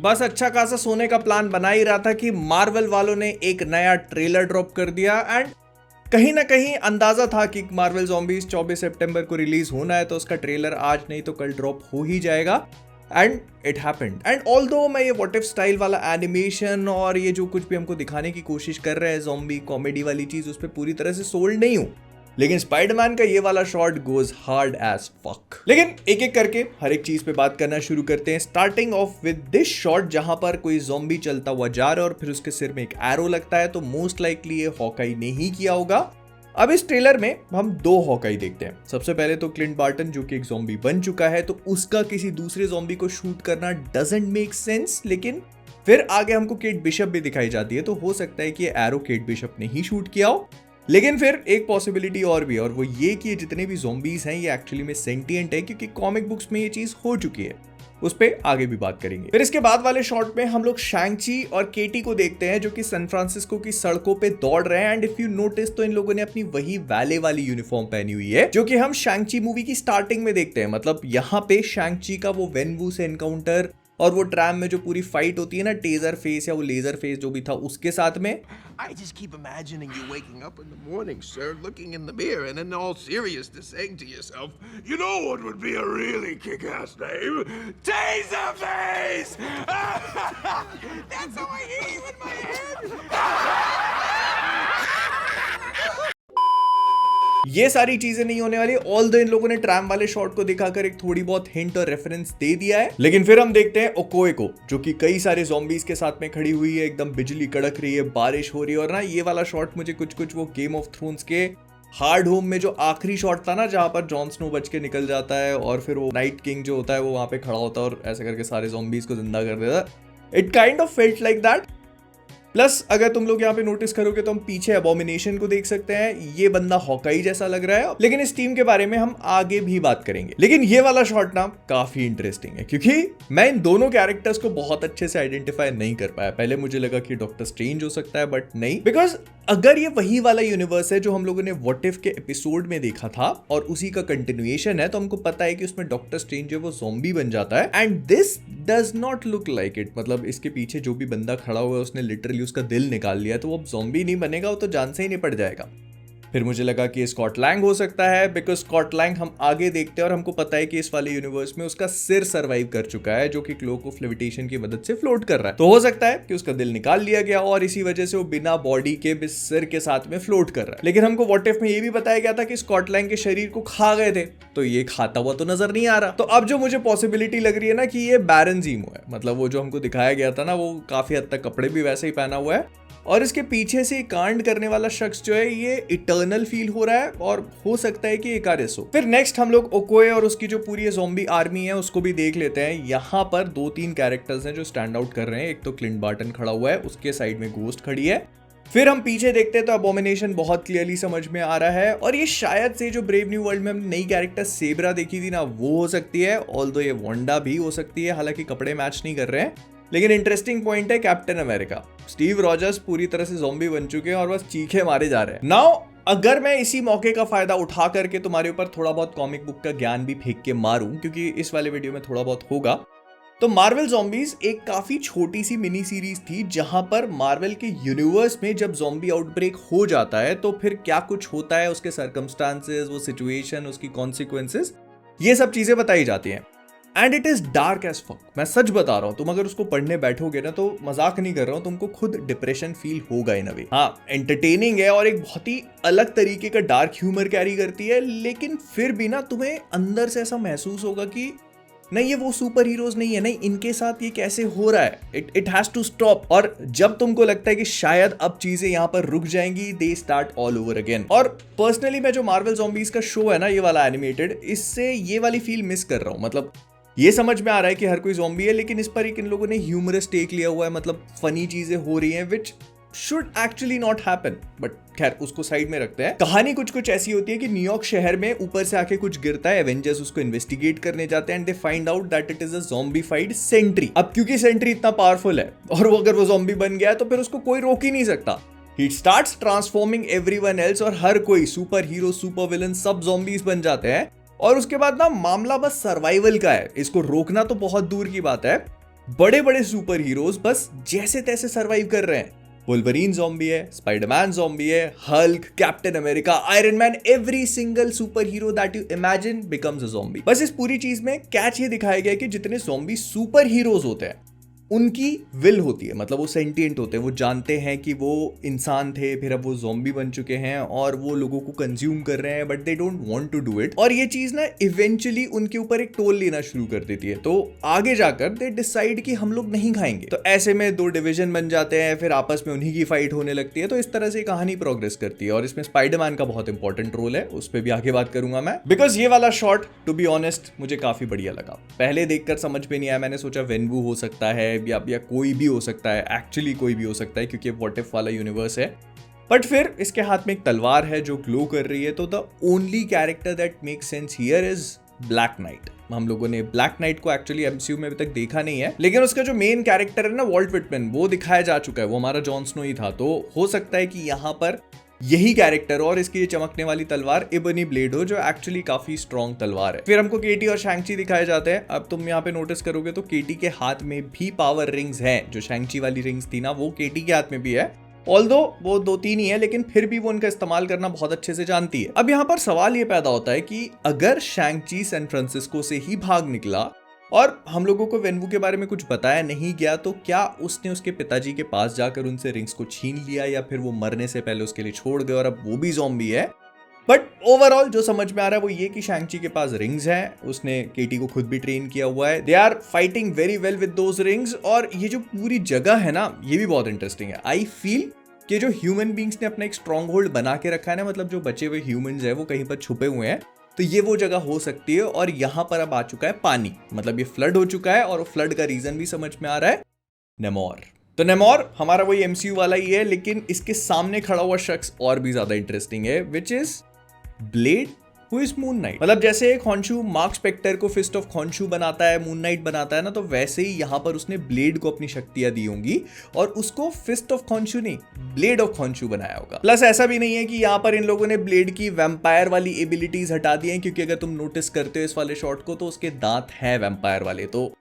बस अच्छा खासा सोने का प्लान बना ही रहा था कि मार्वल वालों ने एक नया ट्रेलर ड्रॉप कर दिया एंड कहीं ना कहीं अंदाजा था कि मार्वल ज़ॉम्बीज़ 24 सितंबर को रिलीज होना है, तो उसका ट्रेलर आज नहीं तो कल ड्रॉप हो ही जाएगा। And it happened. And although मैं ये व्हाट इफ स्टाइल वाला एनिमेशन और ये जो कुछ भी हमको दिखाने की कोशिश कर रहे हैं ज़ॉम्बी कॉमेडी वाली चीज, उस पर पूरी तरह से सोल्ड नहीं हूं, लेकिन स्पाइडरमैन का ये वाला shot goes hard as fuck. लेकिन एक एक करके हर एक चीज पे बात करना शुरू करते हैं, starting of with this shot जहां पर कोई ज़ॉम्बी चलता हुआ जा रहा है और फिर उसके सिर में एक एरो लगता है, तो मोस्ट लाइकली ये हॉकाई ने ही किया होगा। अब इस ट्रेलर में हम दो हॉकाई देखते हैं। सबसे पहले तो क्लिंट बार्टन जो कि एक ज़ॉम्बी बन चुका है, तो उसका किसी दूसरे ज़ॉम्बी को शूट करना डजंट मेक सेंस। लेकिन फिर आगे हमको केट बिशप भी दिखाई जाती है, तो हो सकता है कि ये एरो केट बिशप ने ही शूट किया हो। लेकिन फिर एक पॉसिबिलिटी और भी है, और वो ये कि जितने भी ज़ॉम्बीज हैं ये एक्चुअली में सेंटिएंट है, क्योंकि कॉमिक बुक्स में ये चीज हो चुकी है। उस पे आगे भी बात करेंगे। फिर इसके बाद वाले शॉट में हम लोग शैंग-ची और केटी को देखते हैं जो कि सैन फ्रांसिस्को की सड़कों पे दौड़ रहे हैं। एंड इफ यू नोटिस तो इन लोगों ने अपनी वही वैले वाली यूनिफॉर्म पहनी हुई है जो कि हम शैंग-ची मूवी की स्टार्टिंग में देखते हैं। मतलब यहाँ पे शैंग-ची का वो वेनवू से एनकाउंटर और वो ट्रैम में जो पूरी फाइट होती है ना, टेजर फेस या वो लेजर फेस जो भी था उसके साथ में। I just keep imagining you waking up in the morning, sir, looking in the mirror, and in all seriousness saying to yourself, "You know what would be a really kick-ass name? Taserface!" That's how I hear you in my head. ये सारी चीजें नहीं होने वाली, all the in लोगों ने tram वाले shot को दिखाकर एक थोड़ी बहुत हिंट और रेफरेंस दे दिया है। लेकिन फिर हम देखते हैं ओकोए को जो कि कई सारे ज़ॉम्बीज के साथ में खड़ी हुई है, एकदम बिजली कड़क रही है, बारिश हो रही है। और ना ये वाला शॉट मुझे कुछ वो गेम ऑफ थ्रोन्स के हार्ड होम में जो आखिरी शॉट था ना, जहां पर जॉन स्नो बच के निकल जाता है और फिर वो नाइट किंग जो होता है वो वहां पे खड़ा होता है और ऐसे करके सारे ज़ॉम्बीज को जिंदा कर देता है। It kind of felt like that. Plus अगर तुम लोग यहाँ पे नोटिस करोगे तो हम पीछे अबोमिनेशन को देख सकते हैं। ये बंदा हॉकाई जैसा लग रहा है, लेकिन इस टीम के बारे में हम आगे भी बात करेंगे। लेकिन ये वाला शॉट ना काफी इंटरेस्टिंग है, क्योंकि मैं इन दोनों कैरेक्टर्स को बहुत अच्छे से आइडेंटिफाई नहीं कर पाया। पहले मुझे लगा कि डॉक्टर स्ट्रेंज हो सकता है, बट नहीं, बिकॉज अगर ये वही वाला यूनिवर्स है जो हम लोगों ने व्हाट इफ के एपिसोड में देखा था और उसी का कंटिन्यूएशन है, तो हमको पता है कि उसमें डॉक्टर स्ट्रेंज जो वो ज़ॉम्बी बन जाता है। And this does not look like it. मतलब इसके पीछे जो भी बंदा खड़ा हुआ है उसने लिटरली उसका दिल निकाल लिया, तो वो अब ज़ॉम्बी नहीं बनेगा, वो तो जान से ही निपट जाएगा। फिर मुझे लगा कि स्कॉट लैंग हो सकता है, बिकॉज स्कॉट लैंग हम आगे देखते हैं और हमको पता है कि इस वाले यूनिवर्स में उसका सिर सर्वाइव कर चुका है, जो कि क्लोक ऑफ लेविटेशन की मदद से फ्लोट कर रहा है। तो हो सकता है कि उसका दिल निकाल लिया गया और इसी वजह से वो बिना बॉडी के सिर के साथ में फ्लोट कर रहा है। लेकिन हमको व्हाट इफ में ये भी बताया गया था कि स्कॉट लैंग के शरीर को खा गए थे, तो ये खाता हुआ तो नजर नहीं आ रहा। तो अब जो मुझे पॉसिबिलिटी लग रही है ना कि ये बैरन ज़ीमो है। मतलब वो जो हमको दिखाया गया था ना, वो काफी हद तक कपड़े भी वैसे ही पहना हुआ है, और इसके पीछे से कांड करने वाला शख्स जो है ये इटर्नल फील हो रहा है, और हो सकता है कि इकारिस हो। फिर नेक्स्ट हम लोग ओकोए और उसकी जो पूरी ज़ॉम्बी आर्मी है उसको भी देख लेते हैं। यहाँ पर 2-3 कैरेक्टर्स हैं जो स्टैंड आउट कर रहे हैं। एक तो क्लिंट बार्टन खड़ा हुआ है, उसके साइड में गोस्ट खड़ी है। फिर हम पीछे देखते हैं तो अबोमिनेशन बहुत क्लियरली समझ में आ रहा है, और ये शायद से जो ब्रेव न्यू वर्ल्ड में हमने नई कैरेक्टर सेब्रा देखी थी ना, वो हो सकती है। ऑल्दो ये वांडा भी हो सकती है, हालांकि कपड़े मैच नहीं कर रहे हैं। लेकिन इंटरेस्टिंग पॉइंट है कैप्टन अमेरिका। स्टीव रॉजर्स पूरी तरह से ज़ॉम्बी बन चुके हैं और बस चीखे मारे जा रहे हैं। नाउ अगर मैं इसी मौके का फायदा उठा करके तुम्हारे ऊपर थोड़ा बहुत कॉमिक बुक का ज्ञान भी फेंक के मारूं, क्योंकि इस वाले वीडियो में थोड़ा बहुत होगा, तो मार्वल ज़ॉम्बीज एक काफी छोटी सी मिनी सीरीज थी जहां पर मार्वल के यूनिवर्स में जब ज़ॉम्बी आउटब्रेक हो जाता है तो फिर क्या कुछ होता है, उसके सर्कमस्टांसेस, वो सिचुएशन, उसकी कॉन्सिक्वेंसेस, ये सब चीजें बताई जाती हैं। And it is dark as fuck. मैं सच बता रहा हूं, तुम अगर उसको पढ़ने बैठोगे ना, तो मजाक नहीं कर रहा हूं, तुमको खुद डिप्रेशन फील होगा इन अ वे। हाँ, एंटरटेनिंग है और एक बहुत ही अलग तरीके का डार्क ह्यूमर कैरी करती है, लेकिन फिर भी ना तुम्हें अंदर से ऐसा महसूस होगा कि नहीं, ये वो सुपर हीरोज नहीं है, नहीं इनके साथ ये कैसे हो रहा है, इट हैज टू स्टॉप। और जब तुमको लगता है कि शायद अब चीजें यहाँ पर रुक जाएंगी, they start all over again. और पर्सनली मैं जो मार्वल ज़ॉम्बीज का शो है ना, ये वाला एनिमेटेड, इससे ये वाली फील मिस कर रहा हूँ। मतलब ये समझ में आ रहा है कि हर कोई ज़ॉम्बी है, लेकिन इस पर एक इन लोगों ने ह्यूमरस टेक लिया हुआ है। मतलब फनी चीजें हो रही हैं which should actually not happen, but खैर उसको साइड में रखते हैं। कहानी कुछ ऐसी होती है कि न्यूयॉर्क शहर में ऊपर से आके कुछ गिरता है, एवेंजर्स उसको इन्वेस्टिगेट करने जाते हैं and they find out that it is a zombified Sentry. अब क्योंकि सेंट्री इतना पावरफुल है और वो अगर वो ज़ॉम्बी बन गया है तो फिर उसको कोई रोक ही नहीं सकता। He starts transforming everyone else, और हर कोई सुपर हीरो, सुपर विलन, सब ज़ॉम्बीज बन जाते हैं। और उसके बाद ना मामला बस सर्वाइवल का है, इसको रोकना तो बहुत दूर की बात है। बड़े बड़े सुपर हीरोज बस जैसे तैसे सरवाइव कर रहे हैं। वुल्वरीन ज़ॉम्बी है, स्पाइडरमैन ज़ॉम्बी है, Hulk, captain America, iron man, every single super hero that you imagine becomes a zombie. बस इस पूरी चीज में कैच ये दिखाया गया कि जितने ज़ॉम्बी सुपर हीरोज होते हैं उनकी विल होती है, मतलब वो सेंटिएंट होते हैं, वो जानते हैं कि वो इंसान थे, फिर अब वो ज़ॉम्बी बन चुके हैं और वो लोगों को कंज्यूम कर रहे हैं, but they don't want to do it. और ये चीज ना इवेंचुअली उनके ऊपर एक टोल लेना शुरू कर देती है, तो आगे जाकर दे डिसाइड कि हम लोग नहीं खाएंगे। तो ऐसे में दो डिवीजन बन जाते हैं, फिर आपस में उन्हीं की फाइट होने लगती है। तो इस तरह से कहानी प्रोग्रेस करती है और इसमें स्पाइडरमैन का बहुत इंपॉर्टेंट रोल है, उस पर भी आगे बात करूंगा मैं, बिकॉज ये वाला शॉट टू बी ऑनेस्ट मुझे काफी बढ़िया लगा। पहले देखकर समझ में नहीं आया, मैंने सोचा वेनवू हो सकता है या कोई भी हो सकता है, एक्चुअली कोई भी हो सकता है क्योंकि व्हाट इफ वाला यूनिवर्स है। बट फिर इसके हाथ में एक तलवार है जो ग्लो कर रही है, तो the only character that make sense here is black night. हम लोगों ने ब्लैक नाइट को एक्चुअली एमसीयू में अभी तक देखा नहीं है, लेकिन उसका जो मेन कैरेक्टर है ना वॉल्ट विटमैन, वो दिखाया जा चुका है, वो हमारा जॉन स्नो ही था। तो हो सकता है कि यहाँ पर यही कैरेक्टर और इसकी चमकने वाली तलवार इबनी ब्लेड हो, जो एक्चुअली काफी स्ट्रॉन्ग तलवार है। फिर हमको केटी और शैंग-ची दिखाए जाते हैं। अब तुम यहाँ पे नोटिस करोगे तो केटी के हाथ में भी पावर रिंग्स हैं, जो शैंग-ची वाली रिंग्स थी ना वो केटी के हाथ में भी है, ऑल्दो वो 2-3 ही है, लेकिन फिर भी वो उनका इस्तेमाल करना बहुत अच्छे से जानती है। अब यहाँ पर सवाल ये पैदा होता है कि अगर शैंग-ची सैन फ्रांसिस्को से ही भाग निकला और हम लोगों को वेनवू के बारे में कुछ बताया नहीं गया, तो क्या उसने उसके पिताजी के पास जाकर उनसे रिंग्स को छीन लिया, या फिर वो मरने से पहले उसके लिए छोड़ गए और अब वो भी ज़ॉम्बी है। बट ओवरऑल जो समझ में आ रहा है वो ये कि शैंग-ची के पास रिंग्स हैं, उसने केटी को खुद भी ट्रेन किया हुआ है, they are fighting very well with those rings. और ये जो पूरी जगह है ना ये भी बहुत इंटरेस्टिंग है। आई फील कि जो ह्यूमन बींग्स ने अपना एक स्ट्रॉन्ग होल्ड बना के रखा है ना, मतलब जो बचे हुए ह्यूमंस है वो कहीं पर छुपे हुए हैं, तो ये वो जगह हो सकती है। और यहां पर अब आ चुका है पानी, मतलब ये फ्लड हो चुका है और फ्लड का रीजन भी समझ में आ रहा है, नेमोर। तो नेमोर हमारा वही एमसीयू वाला ही है, लेकिन इसके सामने खड़ा हुआ शख्स और भी ज्यादा इंटरेस्टिंग है, which is blade who is moon night. मतलब जैसे खॉन्शू मार्क स्पेक्टर को फिस्ट ऑफ खॉन्शू बनाता है, मून नाइट बनाता है ना, तो वैसे ही यहां पर उसने ब्लेड को अपनी शक्तियां दी होंगी और उसको फिस्ट ऑफ खॉन्शू नहीं ब्लेड ऑफ खॉन्शू बनाया होगा। प्लस ऐसा भी नहीं है कि यहां पर इन लोगों ने ब्लेड की वैम्पायर वाली एबिलिटीज हटा दी हैं, क्योंकि अगर तुम नोटिस करते हो इस वाले शॉट को तो उसके दांत हैं वैम्पायर वाले। तो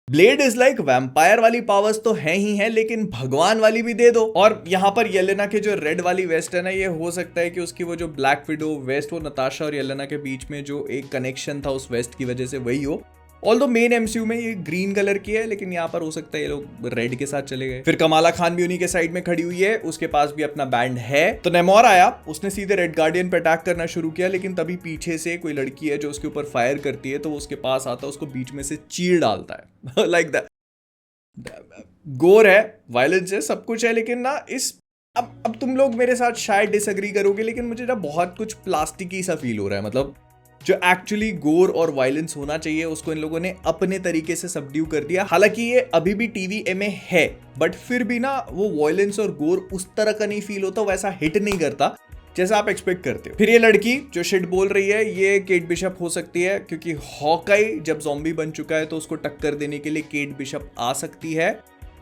ब्लेड इज लाइक वैम्पायर वाली पावर्स तो है ही है, लेकिन भगवान वाली भी दे दो। और यहाँ पर येलेना के जो रेड वाली वेस्ट है ना, ये हो सकता है कि उसकी वो जो ब्लैक विडो वेस्ट, वो नताशा और येलेना के बीच में जो एक कनेक्शन था उस वेस्ट की वजह से वही हो। ऑल्दो मेन एमसीयू में ये ग्रीन कलर की है, लेकिन यहाँ पर हो सकता है ये लोग रेड के साथ चले गए। फिर कमाला खान भी उन्हीं के साइड में खड़ी हुई है, उसके पास भी अपना बैंड है। तो नेमोर आया, उसने सीधे रेड गार्डियन पे अटैक करना शुरू किया, लेकिन तभी पीछे से कोई लड़की है जो उसके ऊपर फायर करती है, तो वो उसके पास आता है, उसको बीच में से चीर डालता है लाइक दैट। गोर है, वायलेंस है, सब कुछ है, लेकिन ना इस अब तुम लोग मेरे साथ शायद डिसएग्री करोगे, लेकिन मुझे ना बहुत कुछ प्लास्टिकी सा फील हो रहा है। मतलब जो एक्चुअली गोर और वायलेंस होना चाहिए उसको इन लोगों ने अपने तरीके से सबड्यू कर दिया। हालांकि ये अभी भी टीवीए में है, बट फिर भी ना वो वायलेंस और गोर उस तरह का नहीं फील होता, वैसा हिट नहीं करता जैसा आप एक्सपेक्ट करते हो। फिर ये लड़की जो शिट बोल रही है, ये केट बिशप हो सकती है, क्योंकि हॉकाई जब ज़ॉम्बी बन चुका है तो उसको टक्कर देने के लिए केट बिशप आ सकती है।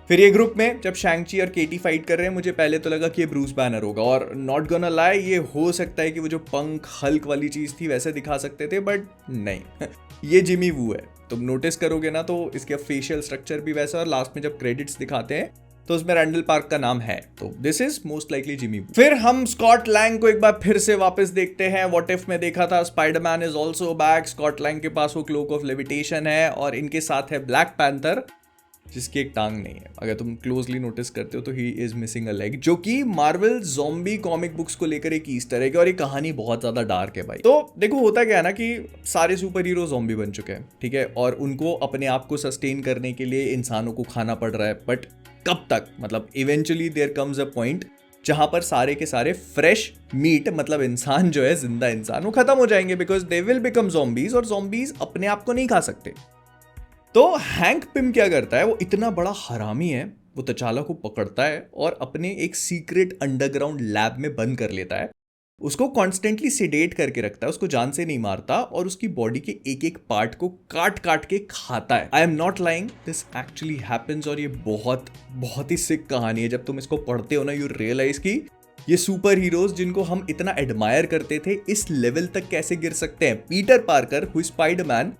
फिर ये ग्रुप में जब शैंग-ची और केटी फाइट कर रहे हैं, मुझे पहले तो लगा कि ये ब्रूस बैनर होगा, और नॉट गोना लाई ये हो सकता है कि वो जो पंख हल्क वाली चीज थी वैसे दिखा सकते थे, बट नहीं ये जिमी वू है। तुम नोटिस करोगे ना तो इसका फेशियल स्ट्रक्चर भी वैसा, और लास्ट में जब क्रेडिट्स दिखाते हैं तो उसमें रैंडल पार्क का नाम है, तो this is most likely Jimmy वू। फिर हम स्कॉट लैंग को एक बार फिर से वापस देखते हैं। व्हाट इफ में देखा था Spiderman is also back, Scott Lang के पास वो क्लोक ऑफ लेविटेशन है, और इनके साथ है ब्लैक पैंथर जिसकी एक टांग नहीं है। अगर तुम क्लोजली नोटिस करते हो तो he is missing a leg, जो कि मार्वल ज़ॉम्बी कॉमिक बुक्स को लेकर एक ईस्टर है, और ये कहानी बहुत ज्यादा डार्क है भाई। तो देखो होता क्या है ना कि सारे सुपर हीरो ज़ॉम्बी बन चुके हैं, ठीक है, और उनको अपने आप को सस्टेन करने के लिए इंसानों को खाना पड़ रहा है, बट कब तक? मतलब eventually there comes a point जहां पर सारे के सारे फ्रेश मीट, मतलब इंसान जो है, जिंदा इंसान, वो खत्म हो जाएंगे, because they will become zombies, और ज़ॉम्बीज अपने आप को नहीं खा सकते। तो हैंक पिम क्या करता है, वो इतना बड़ा हरामी है, वो तचाला को पकड़ता है और अपने एक सीक्रेट अंडरग्राउंड लैब में बंद कर लेता है। उसको कॉन्स्टेंटली सिडेट करके रखता है, उसको जान से नहीं मारता, और उसकी बॉडी के एक एक पार्ट को काट काट के खाता है। I am not lying, this actually happens, और ये बहुत बहुत ही सिक कहानी है। जब तुम इसको पढ़ते हो ना, यू रियलाइज कि ये सुपर हीरोज जिनको हम इतना एडमायर करते थे, इस लेवल तक कैसे गिर सकते हैं। Peter Parker who is Spiderman,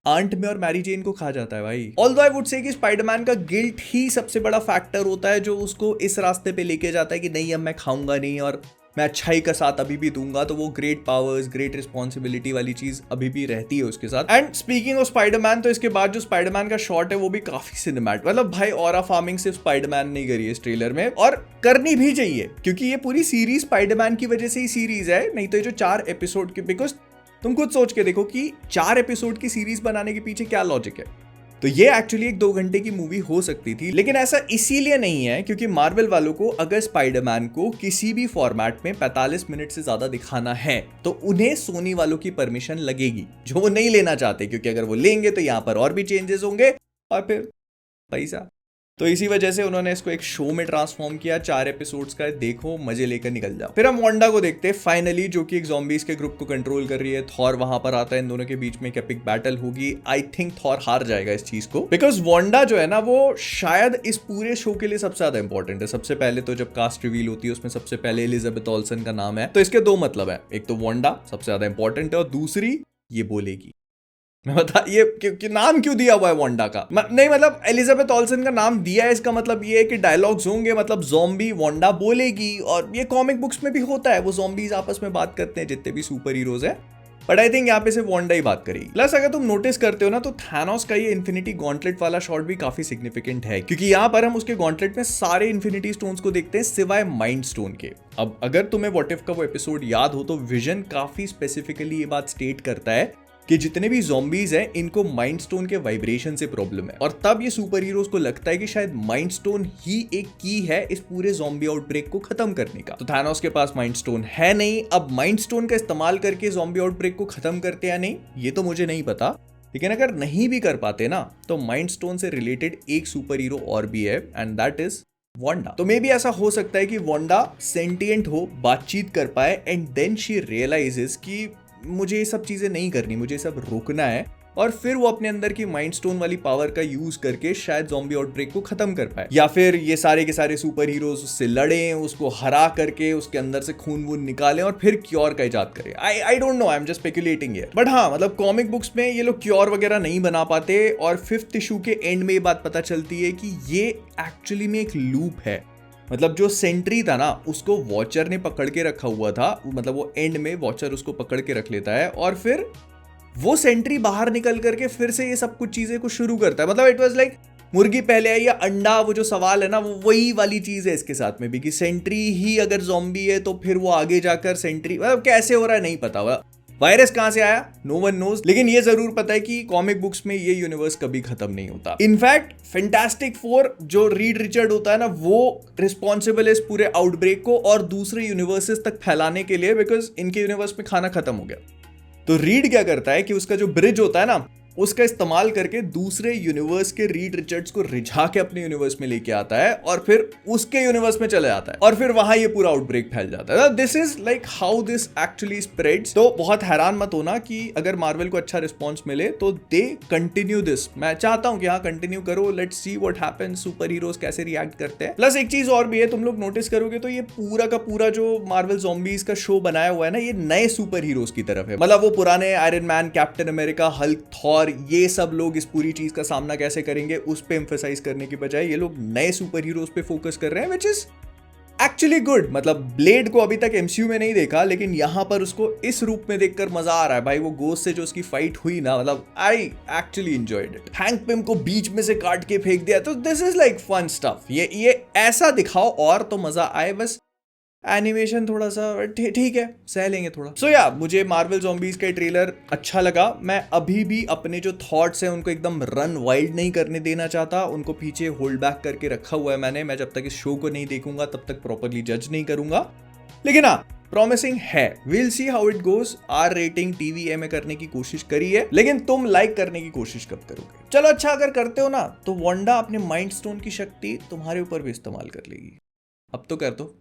Aunt May और मैरी जेन को खा जाता है भाई। ऑल्दो आई वुड से कि स्पाइडरमैन का गिल्ट ही सबसे बड़ा फैक्टर होता है जो उसको इस रास्ते पे लेके जाता है कि नहीं अब मैं खाऊंगा नहीं और मैं अच्छाई का साथ अभी भी दूंगा, तो वो ग्रेट पावर्स ग्रेट रिस्पॉन्सिबिलिटी वाली चीज अभी भी रहती है उसके साथ। एंड स्पीकिंग ऑफ स्पाइडरमैन, तो इसके बाद जो स्पाइडरमैन का शॉट है वो भी काफी सिनेमैटिक, मतलब भाई ऑरा फार्मिंग सिर्फ स्पाइडरमैन नहीं करी है इस ट्रेलर में, और करनी भी चाहिए क्योंकि ये पूरी सीरीज स्पाइडरमैन की वजह से ही सीरीज है, नहीं तो ये जो 4 एपिसोड के, बिकॉज तुम खुद सोच के देखो कि 4 एपिसोड की सीरीज बनाने के पीछे क्या लॉजिक है। तो ये एक्चुअली एक 2 घंटे की मूवी हो सकती थी, लेकिन ऐसा इसीलिए नहीं है क्योंकि मार्वल वालों को अगर स्पाइडरमैन को किसी भी फॉर्मेट में 45 मिनट से ज्यादा दिखाना है तो उन्हें सोनी वालों की परमिशन लगेगी, जो वो नहीं लेना चाहते, क्योंकि अगर वो लेंगे तो यहां पर और भी चेंजेस होंगे और फिर पैसा। तो इसी वजह से उन्होंने इसको एक शो में ट्रांसफॉर्म किया। 4 एपिसोड्स का, देखो मजे लेकर निकल जाओ। फिर हम वांडा को देखते हैं फाइनली, जो कि एक ज़ॉम्बीज के ग्रुप को कंट्रोल कर रही है। थॉर वहां पर आता है, इन दोनों के बीच में एक एपिक बैटल होगी। आई थिंक थॉर हार जाएगा इस चीज को, बिकॉज वांडा जो है ना वो शायद इस पूरे शो के लिए सबसे ज्यादा इंपॉर्टेंट है। सबसे पहले तो जब कास्ट रिवील होती है उसमें सबसे पहले एलिजाबेथ ओल्सन का नाम है, तो इसके 2 मतलब है, एक तो वांडा सबसे ज्यादा इंपॉर्टेंट है और दूसरी ये बोलेगी। मैं बता ये नाम क्यों दिया हुआ है वांडा का, नहीं मतलब एलिजाबेथ ओल्सन का नाम दिया है, इसका मतलब ये है कि डायलॉग्स होंगे, मतलब ज़ॉम्बी वांडा बोलेगी, और ये कॉमिक बुक्स में भी होता है, वो ज़ॉम्बीज आपस में बात करते हैं जितने भी सुपर हीरोज है, बट आई थिंक यहाँ पे सिर्फ वांडा ही बात करेगी। प्लस अगर तुम नोटिस करते हो ना तो थैनोस का ये इन्फिनिटी गॉन्टलेट वाला शॉट भी काफी सिग्निफिकेंट है, क्योंकि यहाँ पर हम उसके गॉन्टलेट में सारे इन्फिनिटी स्टोन्स को देखते हैं सिवाय माइंड स्टोन के। अब अगर तुम्हें व्हाट इफ का वो एपिसोड याद हो तो विजन काफी स्पेसिफिकली ये बात स्टेट करता है कि जितने भी ज़ॉम्बीज हैं इनको माइंड स्टोन के वाइब्रेशन से प्रॉब्लम है, और तब ये सुपर हीरोज को लगता है कि शायद माइंड स्टोन ही एक की है इस पूरे ज़ॉम्बी आउटब्रेक को खत्म करने का। तो थैनोस के पास माइंड स्टोन है नहीं, अब माइंड स्टोन का इस्तेमाल करके ज़ॉम्बी आउटब्रेक को खत्म करते या नहीं ये तो मुझे नहीं पता, लेकिन अगर नहीं भी कर पाते ना तो माइंड स्टोन से रिलेटेड एक सुपर हीरो और भी है, एंड दैट इज वांडा। तो मे बी ऐसा हो सकता है कि वांडा सेंटिएंट हो, बातचीत कर पाए, एंड देन शी रियलाइजेस कि मुझे ये सब चीजें नहीं करनी, मुझे सब रोकना है, और फिर वो अपने अंदर की माइंड स्टोन वाली पावर का यूज करके शायद ज़ॉम्बी आउटब्रेक को खत्म कर पाए, या फिर ये सारे के सारे सुपर हीरोज उससे लड़ें, उसको हरा करके उसके अंदर से खून वून निकालें और फिर क्योर का इजाद करें। I don't know, I am just speculating here, but हाँ मतलब कॉमिक बुक्स में ये लोग क्योर वगैरह नहीं बना पाते, और 5th इशू के एंड में ये बात पता चलती है कि ये एक्चुअली में एक लूप है। मतलब जो सेंट्री था ना उसको वॉचर ने पकड़ के रखा हुआ था, मतलब वो एंड में वॉचर उसको पकड़ के रख लेता है और फिर वो सेंट्री बाहर निकल करके फिर से ये सब कुछ चीजें को शुरू करता है। मतलब इट वाज लाइक मुर्गी पहले आई या अंडा, वो जो सवाल है ना वो वही वाली चीज है इसके साथ में भी, कि सेंट्री ही अगर ज़ॉम्बी है तो फिर वो आगे जाकर सेंट्री, मतलब कैसे हो रहा है नहीं पता, वायरस कहां से आया नो वन नोज, लेकिन ये जरूर पता है कि कॉमिक बुक्स में ये यूनिवर्स कभी खत्म नहीं होता। इनफैक्ट फैंटास्टिक 4 जो रीड रिचर्ड होता है ना वो रिस्पॉन्सिबल है इस पूरे आउटब्रेक को और दूसरे यूनिवर्सेस तक फैलाने के लिए, बिकॉज इनके यूनिवर्स में खाना खत्म हो गया। तो रीड क्या करता है कि उसका जो ब्रिज होता है ना उसका इस्तेमाल करके दूसरे यूनिवर्स के रीड रिचर्ड्स को रिझा के अपने यूनिवर्स में लेके आता है और फिर उसके यूनिवर्स में चले जाता है और फिर वहां ये पूरा आउटब्रेक फैल जाता है। This is like how this actually spreads. तो बहुत हैरान मत होना कि अगर मार्वल को अच्छा रिस्पॉन्स मिले तो दे कंटिन्यू दिस। मैं चाहता हूं कि हाँ कंटिन्यू करो, let's see what happens, super heroes कैसे रिएक्ट करते हैं। प्लस एक चीज और भी है, तुम लोग नोटिस करोगे तो ये पूरा का पूरा जो मार्वल ज़ॉम्बीज का शो बनाया हुआ है ना ये नए सुपर हीरोज की तरफ है। मतलब वो पुराने iron man, captain America, Hulk, Thor, ये सब लोग इस पूरी चीज का सामना कैसे करेंगे उस पे एम्फसाइज करने की बजाय ये लोग नए सुपर हीरोज पे फोकस कर रहे हैं, व्हिच इज एक्चुअली गुड। मतलब ब्लेड को अभी तक एमसीयू में नहीं देखा, लेकिन यहां पर उसको इस रूप में देखकर मजा आ रहा है भाई। वो गोस्ट से जो उसकी फाइट हुई ना, मतलब I actually enjoyed it. Hank Pym को बीच में से काट के फेंक दिया, तो this is like fun stuff. ये ऐसा दिखाओ और तो मजा आए, बस एनिमेशन थोड़ा सा ठीक है, सह लेंगे थोड़ा। सो या मुझे मार्वल ज़ॉम्बीज का ट्रेलर अच्छा लगा। मैं अभी भी अपने जो थॉट्स हैं उनको एकदम रन वाइल्ड नहीं करने देना चाहता, उनको पीछे होल्ड बैक करके रखा हुआ है मैंने। मैं जब तक इस शो को नहीं देखूंगा तब तक प्रॉपरली जज नहीं करूंगा, लेकिन हाँ प्रॉमिसिंग है। Will see how it goes. Our rating TVA में करने की कोशिश करी है, लेकिन तुम लाइक करने की कोशिश कब करोगे? चलो अच्छा अगर करते हो ना तो वांडा अपने माइंड स्टोन की शक्ति तुम्हारे ऊपर भी इस्तेमाल कर लेगी। अब तो कर दो।